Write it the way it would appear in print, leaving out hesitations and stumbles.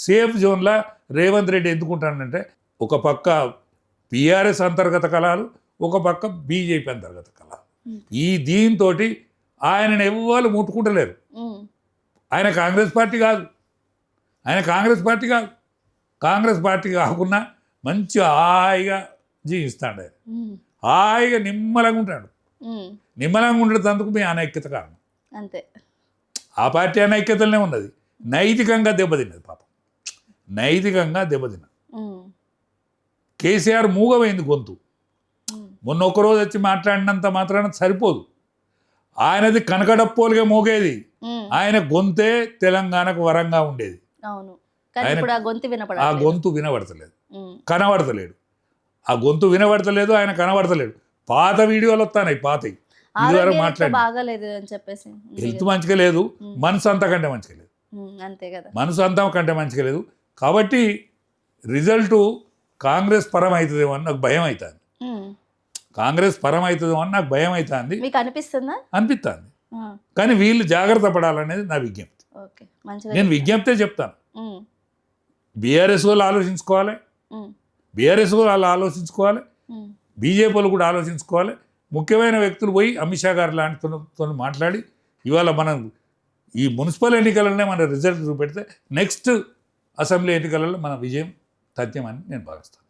Safe జోన్లో రేవంత్ రెడ్డి ఎందుకుంటానంటే ఒక పక్క బీఆర్ఎస్ అంతర్గత కళాలు, ఒక పక్క బీజేపీ అంతర్గత కళాలు. దీంతో ఆయనను ఎవ్వరు ముట్టుకుంటలేరు. ఆయన కాంగ్రెస్ పార్టీ కాదు, కాంగ్రెస్ పార్టీ కాకుండా మంచి హాయిగా జీవిస్తాడు ఆయన. హాయిగా నిమ్మలంగా ఉంటాడు. నిమ్మలంగా ఉండేందుకు మీ అనైక్యత కారణం. అంతే, ఆ పార్టీ అనైక్యతలనే ఉన్నది. నైతికంగా దెబ్బతిన్నది పాపం, నైతికంగా దెబ్బతిన్నది. కేసీఆర్ మూగమైంది గొంతు. మొన్న ఒక్కరోజు వచ్చి మాట్లాడినంత మాత్రాన సరిపోదు. ఆయనది కనకడప్పోలుగా మోగేది. ఆయన గొంతే తెలంగాణకు వరంగా ఉండేది. ఆ గొంతు వినబడతలేదు, కనబడతలేడు. ఆ గొంతు వినబడతలేదు, ఆయన కనబడతలేడు. పాత వీడియోలు వస్తాయి, పాతవి. ఇదివరకు మాట్లాడి హెల్త్ మంచిగా లేదు, మనసు అంతకంటే మంచిగా లేదు. మనసు అంతకంటే మంచిగా లేదు. కాబట్టి రిజల్ట్ కాంగ్రెస్ పరం అవుతుందేమో అని నాకు భయం అవుతుంది. కాంగ్రెస్ పరం అవుతుందేమో అని నాకు భయం అవుతుంది. అనిపిస్తుంది. కానీ వీళ్ళు జాగ్రత్త పడాలనేది నా విజ్ఞప్తి. నేను విజ్ఞప్తే చెప్తాను. బీఆర్ఎస్ వాళ్ళు ఆలోచించుకోవాలి, బీజేపీ వాళ్ళు కూడా ఆలోచించుకోవాలి. ముఖ్యమైన వ్యక్తులు పోయి అమిత్ షా గారు లాంటితో మాట్లాడి ఇవాళ మనం ఈ మున్సిపల్ ఎన్నికలనే మన రిజల్ట్ చూపెడితే నెక్స్ట్ అసెంబ్లీ ఎన్నికలలో మన విజయం తథ్యమని నేను భావిస్తాను.